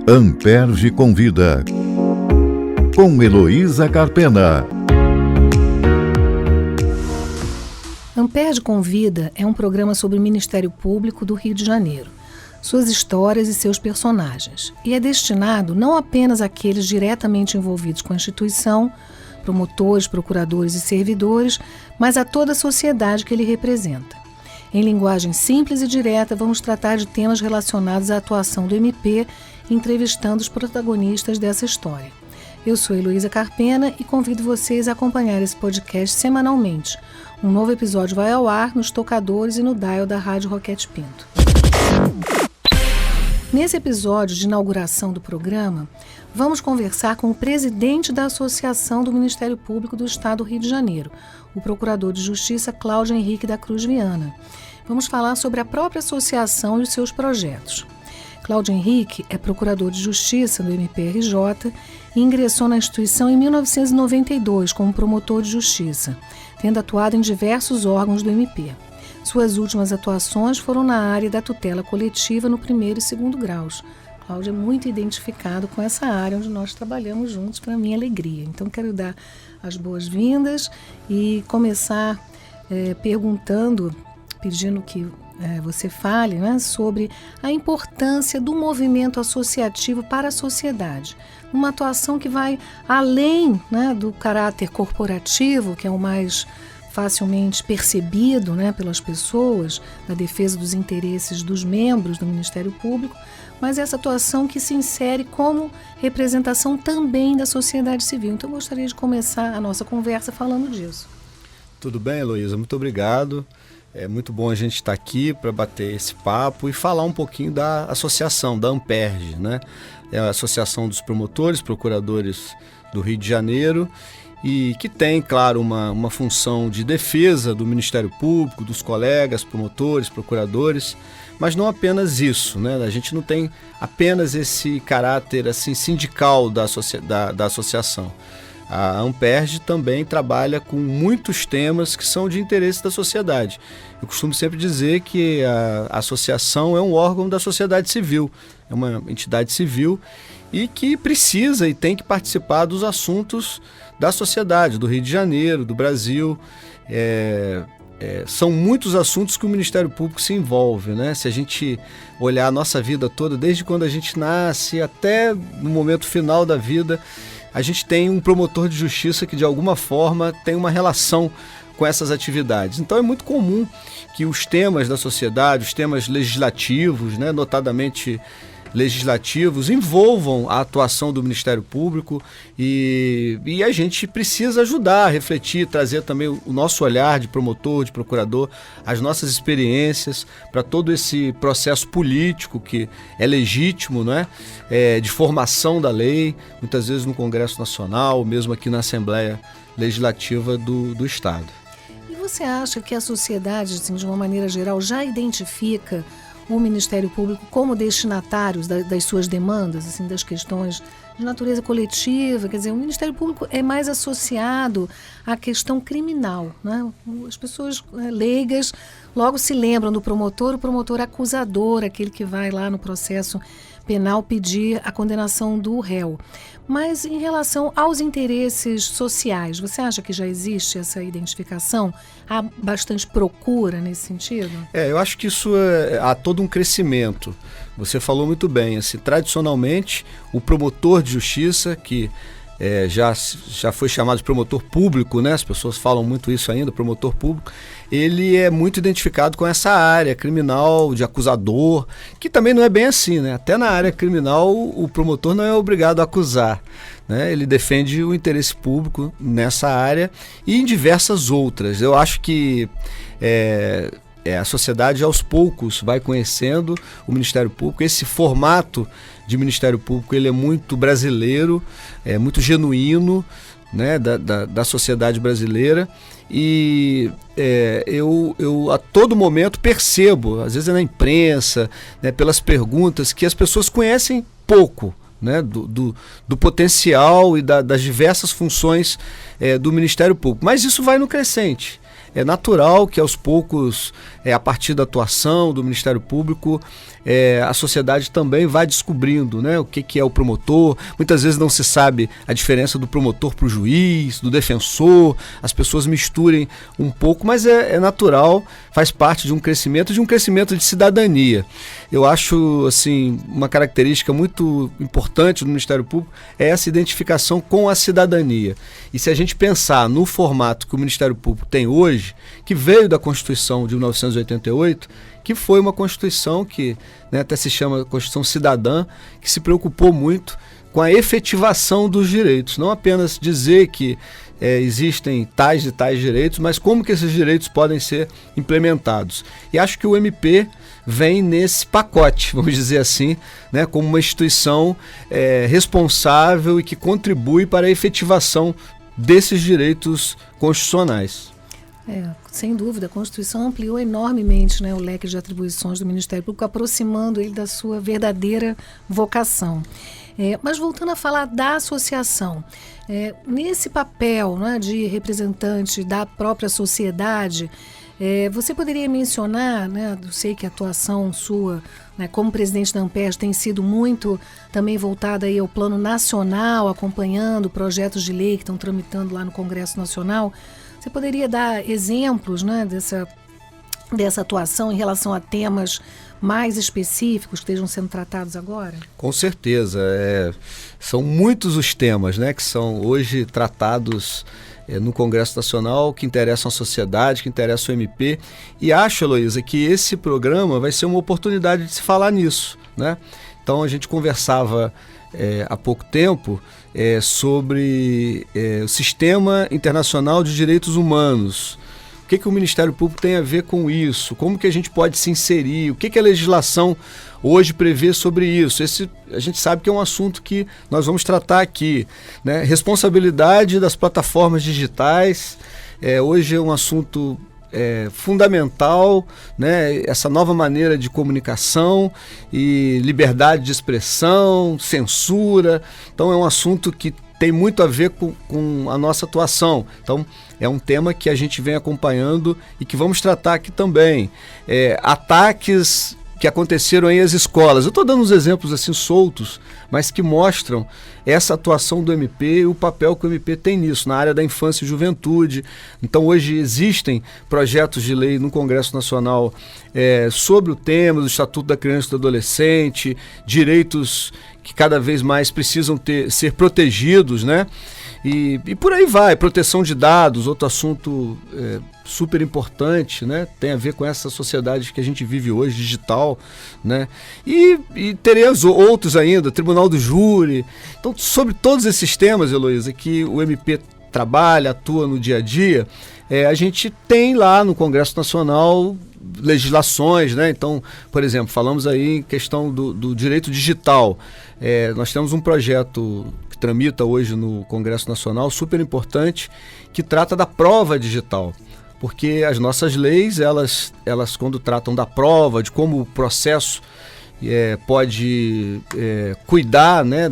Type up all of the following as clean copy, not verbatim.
Amperge Convida, com Heloísa Carpena. Amperge Convida é um programa sobre o Ministério Público do Rio de Janeiro, suas histórias e seus personagens, e é destinado não apenas àqueles diretamente envolvidos com a instituição, promotores, procuradores e servidores, mas a toda a sociedade que ele representa. Em linguagem simples e direta, vamos tratar de temas relacionados à atuação do MP, entrevistando os protagonistas dessa história. Eu sou Heloísa Carpena e convido vocês a acompanhar esse podcast semanalmente. Um novo episódio vai ao ar nos tocadores e no dial da Rádio Roquete Pinto. Nesse episódio de inauguração do programa, vamos conversar com o presidente da Associação do Ministério Público do Estado do Rio de Janeiro, o Procurador de Justiça Cláudio Henrique da Cruz Viana. Vamos falar sobre a própria associação e os seus projetos. Cláudio Henrique é Procurador de Justiça do MPRJ e ingressou na instituição em 1992 como promotor de justiça, tendo atuado em diversos órgãos do MP. Suas últimas atuações foram na área da tutela coletiva no primeiro e segundo graus. Cláudio é muito identificado com essa área onde nós trabalhamos juntos, para minha alegria. Então, quero dar as boas-vindas e começar pedindo que você fale, né, sobre a importância do movimento associativo para a sociedade. Uma atuação que vai além, né, do caráter corporativo, que é o mais facilmente percebido, né, pelas pessoas, na defesa dos interesses dos membros do Ministério Público, mas essa atuação que se insere como representação também da sociedade civil. Então, eu gostaria de começar a nossa conversa falando disso. Tudo bem, Heloísa? Muito obrigado. É muito bom a gente estar aqui para bater esse papo e falar um pouquinho da associação, da Amperge, né? É a Associação dos Promotores, Procuradores do Rio de Janeiro, e que tem, claro, uma função de defesa do Ministério Público, dos colegas, promotores, procuradores, mas não apenas isso, né? A gente não tem apenas esse caráter assim, sindical da associação. A Amperge também trabalha com muitos temas que são de interesse da sociedade. Eu costumo sempre dizer que a associação é um órgão da sociedade civil, é uma entidade civil e que precisa e tem que participar dos assuntos da sociedade, do Rio de Janeiro, do Brasil. São muitos assuntos que o Ministério Público se envolve, né? Se a gente olhar a nossa vida toda, desde quando a gente nasce até no momento final da vida, a gente tem um promotor de justiça que de alguma forma tem uma relação com essas atividades. Então é muito comum que os temas da sociedade, os temas legislativos, né, notadamente legislativos, envolvam a atuação do Ministério Público e a gente precisa ajudar a refletir, trazer também o nosso olhar de promotor, de procurador, as nossas experiências para todo esse processo político que é legítimo, né? De formação da lei, muitas vezes no Congresso Nacional, mesmo aqui na Assembleia Legislativa do Estado. E você acha que a sociedade, assim, de uma maneira geral, já identifica o Ministério Público como destinatários das suas demandas, assim, das questões de natureza coletiva? Quer dizer, o Ministério Público é mais associado à questão criminal, né? As pessoas leigas logo se lembram do promotor, o promotor acusador, aquele que vai lá no processo penal pedir a condenação do réu. Mas em relação aos interesses sociais, você acha que já existe essa identificação? Há bastante procura nesse sentido? Eu acho que isso há todo um crescimento. Você falou muito bem, assim, tradicionalmente o promotor de justiça, que já foi chamado de promotor público, né? As pessoas falam muito isso ainda, promotor público, ele é muito identificado com essa área criminal, de acusador, que também não é bem assim, né? Até na área criminal o promotor não é obrigado a acusar, né? Ele defende o interesse público nessa área e em diversas outras. Eu acho que a sociedade aos poucos vai conhecendo o Ministério Público. Esse formato de Ministério Público ele é muito brasileiro, é muito genuíno, né, da sociedade brasileira, e eu a todo momento percebo, às vezes é na imprensa, né, pelas perguntas, que as pessoas conhecem pouco, né, do potencial e das diversas funções do Ministério Público, mas isso vai no crescente. é natural que aos poucos, a partir da atuação do Ministério Público, a sociedade também vai descobrindo, né, o que é o promotor. Muitas vezes não se sabe a diferença do promotor para o juiz, do defensor, as pessoas misturem um pouco, mas é natural, faz parte de um crescimento de cidadania. Eu acho, assim, uma característica muito importante do Ministério Público é essa identificação com a cidadania. E se a gente pensar no formato que o Ministério Público tem hoje, que veio da Constituição de 1988, que foi uma Constituição que, né, até se chama Constituição Cidadã, que se preocupou muito com a efetivação dos direitos. Não apenas dizer que existem tais e tais direitos, mas como que esses direitos podem ser implementados. E acho que o MP vem nesse pacote, vamos dizer assim, né, como uma instituição responsável e que contribui para a efetivação desses direitos constitucionais. Sem dúvida, a Constituição ampliou enormemente, né, o leque de atribuições do Ministério Público, aproximando ele da sua verdadeira vocação. Mas voltando a falar da associação, nesse papel, né, de representante da própria sociedade, você poderia mencionar, né, eu sei que a atuação sua, né, como presidente da Ampers tem sido muito também voltada aí ao plano nacional, acompanhando projetos de lei que estão tramitando lá no Congresso Nacional. Você poderia dar exemplos, né, dessa atuação em relação a temas mais específicos que estejam sendo tratados agora? Com certeza. São muitos os temas, né, que são hoje tratados no Congresso Nacional, que interessam a sociedade, que interessam o MP. E acho, Heloísa, que esse programa vai ser uma oportunidade de se falar nisso, né? Então a gente conversava há pouco tempo sobre o Sistema Internacional de Direitos Humanos. O que o Ministério Público tem a ver com isso? Como que a gente pode se inserir? O que a legislação hoje prevê sobre isso? A gente sabe que é um assunto que nós vamos tratar aqui, né? Responsabilidade das plataformas digitais, hoje é um assunto fundamental, né? Essa nova maneira de comunicação e liberdade de expressão, censura. Então é um assunto que tem muito a ver com a nossa atuação. Então, é um tema que a gente vem acompanhando e que vamos tratar aqui também. Ataques que aconteceram aí às escolas. Eu estou dando uns exemplos assim soltos, mas que mostram essa atuação do MP e o papel que o MP tem nisso, na área da infância e juventude. Então hoje existem projetos de lei no Congresso Nacional sobre o tema do Estatuto da Criança e do Adolescente, direitos que cada vez mais precisam ser protegidos, né? E por aí vai, proteção de dados, outro assunto super importante, né? Tem a ver com essa sociedade que a gente vive hoje, digital, né? E teremos outros ainda, Tribunal do Júri. Então, sobre todos esses temas, Heloísa, que o MP trabalha, atua no dia a dia, a gente tem lá no Congresso Nacional legislações, né? Então, por exemplo, falamos aí em questão do direito digital. Nós temos um projeto que tramita hoje no Congresso Nacional, super importante, que trata da prova digital. Porque as nossas leis, elas quando tratam da prova, de como o processo pode cuidar, né,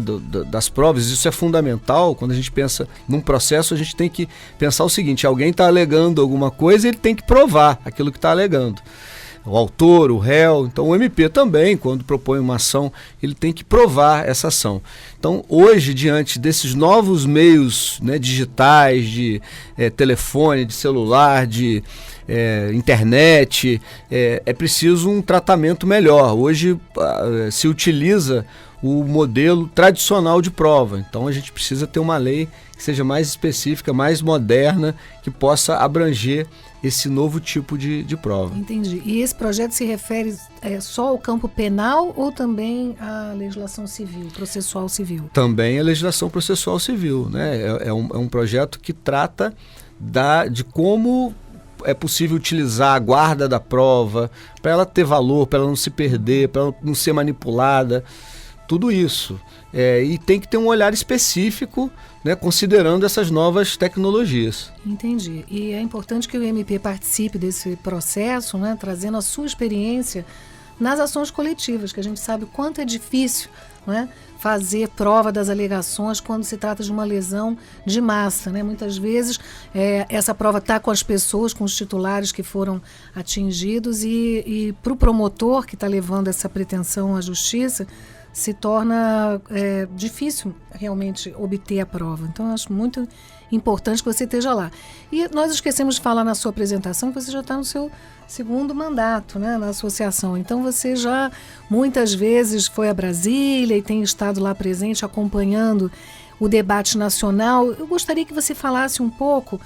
das provas, isso é fundamental. Quando a gente pensa num processo, a gente tem que pensar o seguinte: alguém está alegando alguma coisa, ele tem que provar aquilo que está alegando. O autor, o réu. Então o MP também, quando propõe uma ação, ele tem que provar essa ação. Então hoje, diante desses novos meios, né, digitais, de telefone, de celular, de internet, é preciso um tratamento melhor. Hoje se utiliza o modelo tradicional de prova. Então a gente precisa ter uma lei que seja mais específica, mais moderna, que possa abranger esse novo tipo de prova. Entendi. E esse projeto se refere só ao campo penal ou também à legislação civil, processual civil? Também a legislação processual civil, né? É um projeto que trata de como é possível utilizar a guarda da prova para ela ter valor, para ela não se perder, para ela não ser manipulada. Tudo isso. E tem que ter um olhar específico, né, considerando essas novas tecnologias. Entendi. E é importante que o MP participe desse processo, né, trazendo a sua experiência nas ações coletivas, que a gente sabe o quanto é difícil, né, fazer prova das alegações quando se trata de uma lesão de massa, né? Muitas vezes essa prova está com as pessoas, com os titulares que foram atingidos e para o promotor que está levando essa pretensão à justiça, se torna difícil realmente obter a prova. Então, eu acho muito importante que você esteja lá. E nós esquecemos de falar na sua apresentação que você já está no seu segundo mandato, né, na associação. Então, você já muitas vezes foi a Brasília e tem estado lá presente acompanhando o debate nacional. Eu gostaria que você falasse um pouco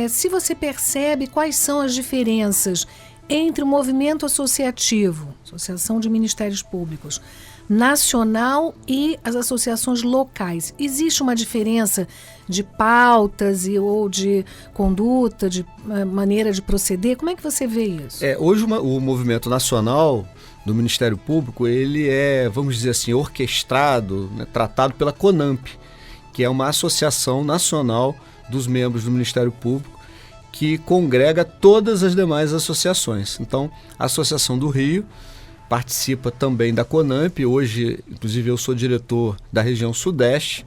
se você percebe quais são as diferenças entre o movimento associativo, Associação de Ministérios Públicos, nacional e as associações locais. Existe uma diferença de pautas ou de conduta, de maneira de proceder? Como é que você vê isso? Hoje o movimento nacional do Ministério Público, ele é, vamos dizer assim, orquestrado, né, tratado pela CONAMP, que é uma associação nacional dos membros do Ministério Público, que congrega todas as demais associações. Então, a Associação do Rio participa também da CONAMP. Hoje, inclusive, eu sou diretor da região sudeste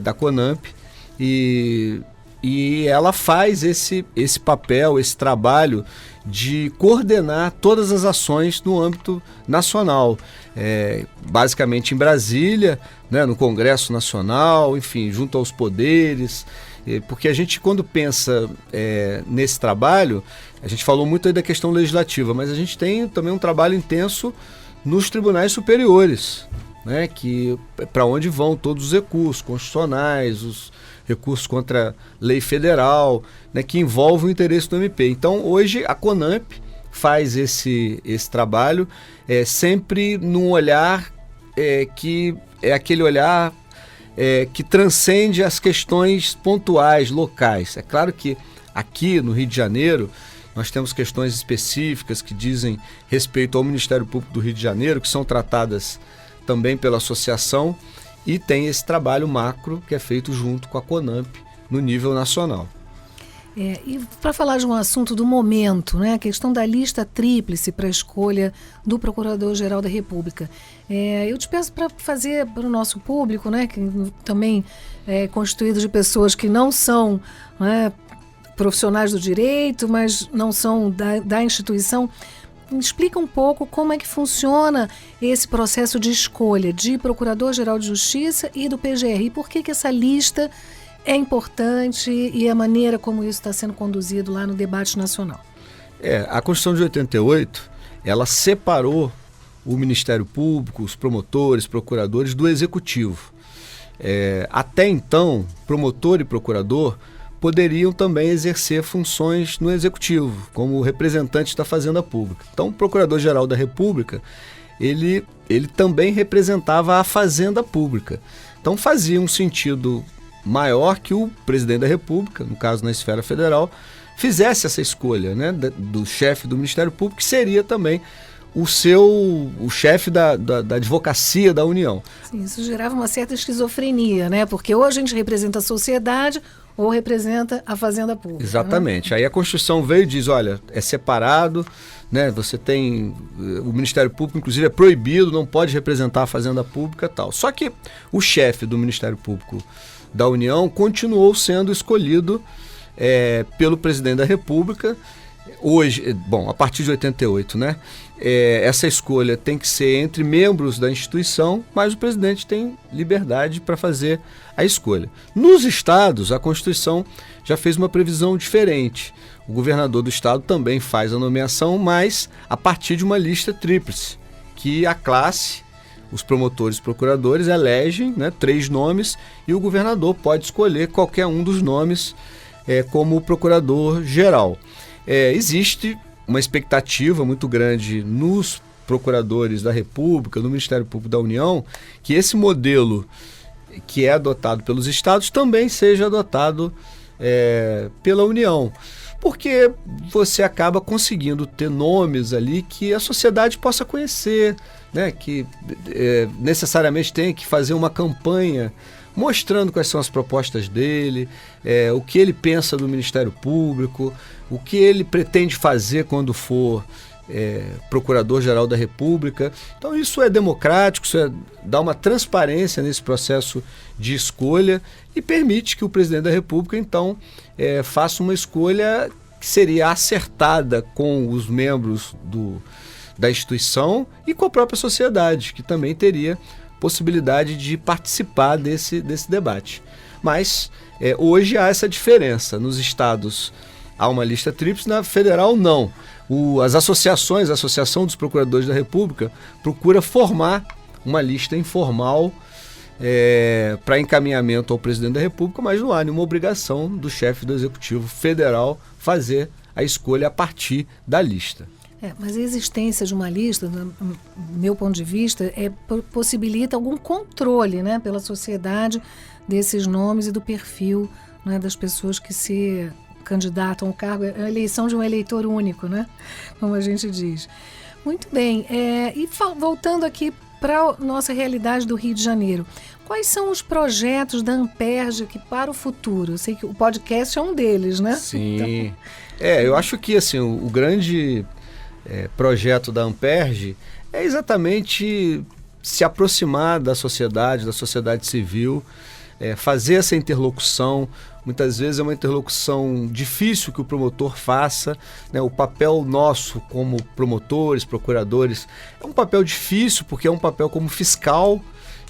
da CONAMP, e ela faz esse papel, esse trabalho de coordenar todas as ações no âmbito nacional, basicamente em Brasília, né, no Congresso Nacional, enfim, junto aos poderes, porque a gente, quando pensa nesse trabalho, a gente falou muito aí da questão legislativa, mas a gente tem também um trabalho intenso nos tribunais superiores, né, que para onde vão todos os recursos constitucionais, os recursos contra a lei federal, né, que envolvem o interesse do MP. Então, hoje, a CONAMP faz esse trabalho sempre num olhar que é aquele olhar que transcende as questões pontuais, locais. É claro que aqui no Rio de Janeiro nós temos questões específicas que dizem respeito ao Ministério Público do Rio de Janeiro, que são tratadas também pela associação, e tem esse trabalho macro que é feito junto com a CONAMP no nível nacional. E para falar de um assunto do momento, né, a questão da lista tríplice para a escolha do Procurador-Geral da República. Eu te peço para fazer para o nosso público, né, que também é constituído de pessoas que não são, né, profissionais do direito, mas não são da instituição. Explica um pouco como é que funciona esse processo de escolha de Procurador-Geral de Justiça e do PGR. E por que essa lista é importante e a maneira como isso está sendo conduzido lá no debate nacional? A Constituição de 88, ela separou o Ministério Público, os promotores, procuradores do Executivo. Até então, promotor e procurador poderiam também exercer funções no Executivo, como representantes da Fazenda Pública. Então, o Procurador-Geral da República, ele também representava a Fazenda Pública. Então, fazia um sentido maior que o presidente da República, no caso na esfera federal, fizesse essa escolha, né, do chefe do Ministério Público, que seria também o chefe da advocacia da União. Sim, isso gerava uma certa esquizofrenia, né? Porque ou a gente representa a sociedade ou representa a Fazenda Pública. Exatamente. Né? Aí a Constituição veio e diz, olha, é separado, né? Você tem... O Ministério Público, inclusive, é proibido, não pode representar a Fazenda Pública e tal. Só que o chefe do Ministério Público da União continuou sendo escolhido pelo presidente da República. Hoje, a partir de 88, né? Essa escolha tem que ser entre membros da instituição, mas o presidente tem liberdade para fazer a escolha. Nos estados, a Constituição já fez uma previsão diferente. O governador do estado também faz a nomeação, mas a partir de uma lista tríplice, que a classe, os promotores e procuradores elegem, né, 3 nomes, e o governador pode escolher qualquer um dos nomes como procurador-geral. Existe uma expectativa muito grande nos procuradores da República, no Ministério Público da União, que esse modelo que é adotado pelos estados também seja adotado pela União. Porque você acaba conseguindo ter nomes ali que a sociedade possa conhecer, né? Que necessariamente tem que fazer uma campanha mostrando quais são as propostas dele, o que ele pensa do Ministério Público, o que ele pretende fazer quando for Procurador-Geral da República. Então isso é democrático, isso dá uma transparência nesse processo de escolha e permite que o presidente da República, então, faça uma escolha que seria acertada com os membros da instituição e com a própria sociedade, que também teria possibilidade de participar desse debate. Mas hoje há essa diferença. Nos estados há uma lista tríplice, na federal não. As associações, a Associação dos Procuradores da República, procura formar uma lista informal para encaminhamento ao presidente da República, mas não há nenhuma obrigação do chefe do Executivo Federal fazer a escolha a partir da lista. Mas a existência de uma lista, do meu ponto de vista, possibilita algum controle, né, pela sociedade desses nomes e do perfil, né, das pessoas que se candidatam ao cargo. É a eleição de um eleitor único, né, como a gente diz. Muito bem. E voltando aqui para a nossa realidade do Rio de Janeiro, quais são os projetos da Amperj aqui para o futuro? Eu sei que o podcast é um deles, né? Sim. Então... eu acho que assim, o grande projeto da Amperj é exatamente se aproximar da sociedade civil, fazer essa interlocução. Muitas vezes é uma interlocução difícil que o promotor faça, né? O papel nosso como promotores, procuradores, é um papel difícil porque é um papel como fiscal.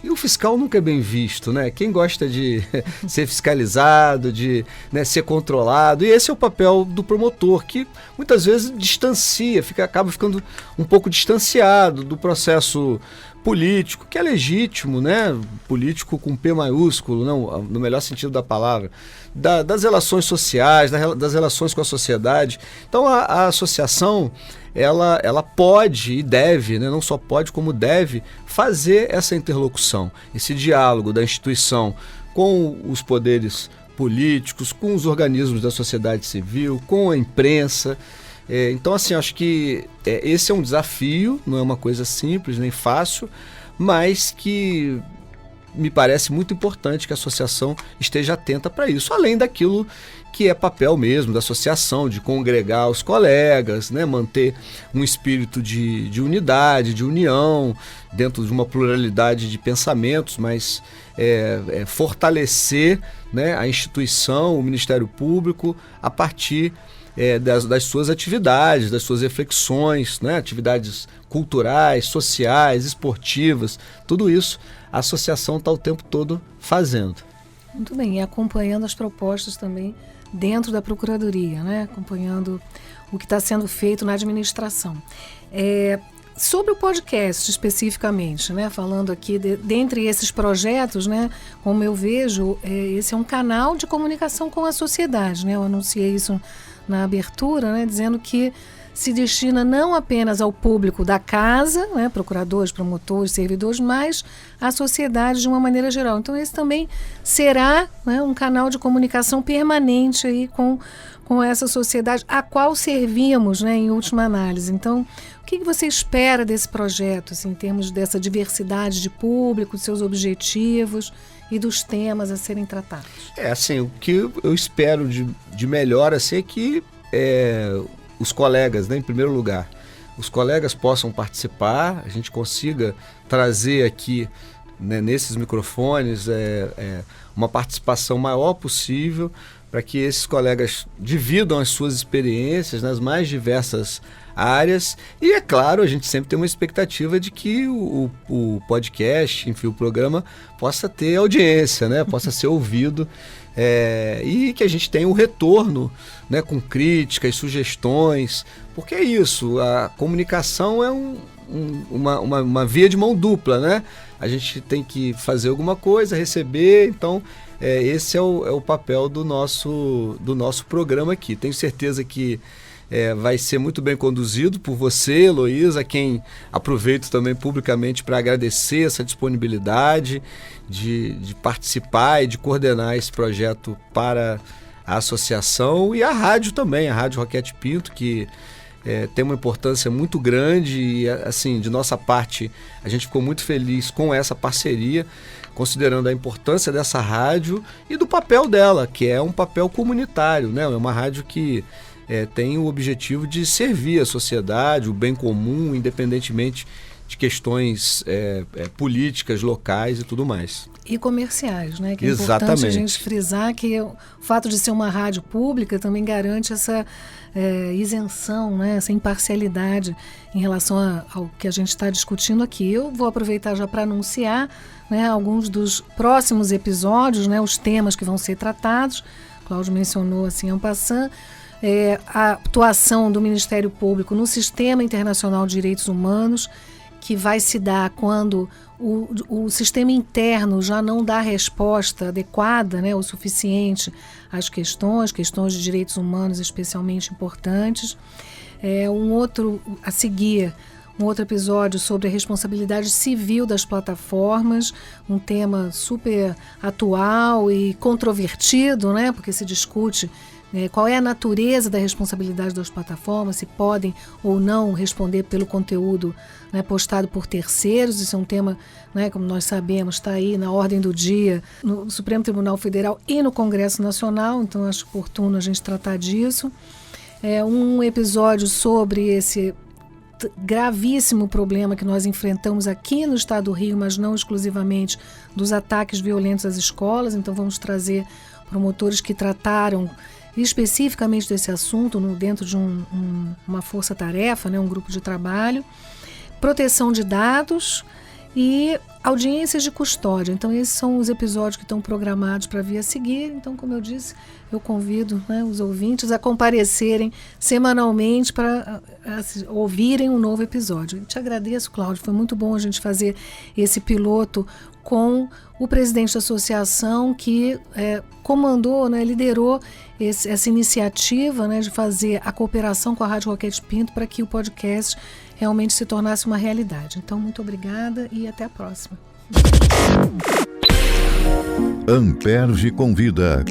E o fiscal nunca é bem visto, né? Quem gosta de ser fiscalizado, de, né, ser controlado, e esse é o papel do promotor, que muitas vezes distancia, acaba ficando um pouco distanciado do processo político, que é legítimo, né? Político com P maiúsculo, não, no melhor sentido da palavra, das relações sociais, das relações com a sociedade. Então a associação, ela pode e deve, né? Não só pode como deve, fazer essa interlocução, esse diálogo da instituição com os poderes políticos, com os organismos da sociedade civil, com a imprensa. Então, assim, acho que esse é um desafio, não é uma coisa simples nem fácil, mas que me parece muito importante que a associação esteja atenta para isso, além daquilo que é papel mesmo da associação, de congregar os colegas, né, manter um espírito de unidade, de união, dentro de uma pluralidade de pensamentos, mas fortalecer, né, a instituição, o Ministério Público, a partir das suas atividades, das suas reflexões, né? Atividades culturais, sociais, esportivas, tudo isso a associação está o tempo todo fazendo. Muito bem, e acompanhando as propostas também dentro da Procuradoria, né? Acompanhando o que está sendo feito na administração. Sobre o podcast especificamente, né? Falando aqui dentre esses projetos, né? Como eu vejo, esse é um canal de comunicação com a sociedade, né? Eu anunciei isso na abertura, né, dizendo que se destina não apenas ao público da casa, né, procuradores, promotores, servidores, mas à sociedade de uma maneira geral. Então esse também será, né, um canal de comunicação permanente aí com essa sociedade a qual servimos, né, em última análise. Então, o que você espera desse projeto, assim, em termos dessa diversidade de público, seus objetivos e dos temas a serem tratados? Assim, o que eu espero de melhor assim, é que os colegas, né, em primeiro lugar, os colegas possam participar, a gente consiga trazer aqui, né, nesses microfones uma participação maior possível, para que esses colegas dividam as suas experiências nas mais diversas áreas. E é claro, a gente sempre tem uma expectativa de que o podcast, enfim, o programa possa ter audiência, né? Possa ser ouvido, e que a gente tenha um retorno, né, com críticas, sugestões, porque é isso, a comunicação é uma via de mão dupla, né? A gente tem que fazer alguma coisa, receber, então esse é o papel do nosso programa aqui. Tenho certeza que vai ser muito bem conduzido por você, Heloísa, a quem aproveito também publicamente para agradecer essa disponibilidade de participar e de coordenar esse projeto para a associação, e a rádio também, a Rádio Roquete Pinto, que tem uma importância muito grande e, assim, de nossa parte, a gente ficou muito feliz com essa parceria, considerando a importância dessa rádio e do papel dela, que é um papel comunitário, né? É uma rádio que tem o objetivo de servir a sociedade, o bem comum, independentemente de questões políticas, locais e tudo mais. E comerciais, né? Que é Exatamente. importante a gente frisar que o fato de ser uma rádio pública também garante essa isenção, né? Essa imparcialidade em relação ao que a gente está discutindo aqui. Eu vou aproveitar já para anunciar, né, alguns dos próximos episódios, né, os temas que vão ser tratados. O Cláudio mencionou assim, en passant, a atuação do Ministério Público no Sistema Internacional de Direitos Humanos, que vai se dar quando o sistema interno já não dá resposta adequada, né, o suficiente às questões de direitos humanos especialmente importantes. Um outro episódio sobre a responsabilidade civil das plataformas, um tema super atual e controvertido, né, porque se discute qual é a natureza da responsabilidade das plataformas, se podem ou não responder pelo conteúdo, né, postado por terceiros. Isso é um tema, né, como nós sabemos, está aí na ordem do dia no Supremo Tribunal Federal e no Congresso Nacional, então acho oportuno a gente tratar disso. Um episódio sobre esse gravíssimo problema que nós enfrentamos aqui no estado do Rio, mas não exclusivamente, dos ataques violentos às escolas. Então vamos trazer promotores que trataram especificamente desse assunto dentro de uma força-tarefa, né, um grupo de trabalho. Proteção de dados e audiências de custódia. Então esses são os episódios que estão programados para vir a seguir. Então, como eu disse, eu convido, né, os ouvintes a comparecerem semanalmente para ouvirem um novo episódio. Eu te agradeço, Cláudio, foi muito bom a gente fazer esse piloto com o presidente da associação que comandou, né, liderou essa iniciativa, né, de fazer a cooperação com a Rádio Roquete Pinto para que o podcast realmente se tornasse uma realidade. Então, muito obrigada e até a próxima. Amperge convida,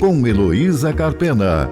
com Heloísa Carpena.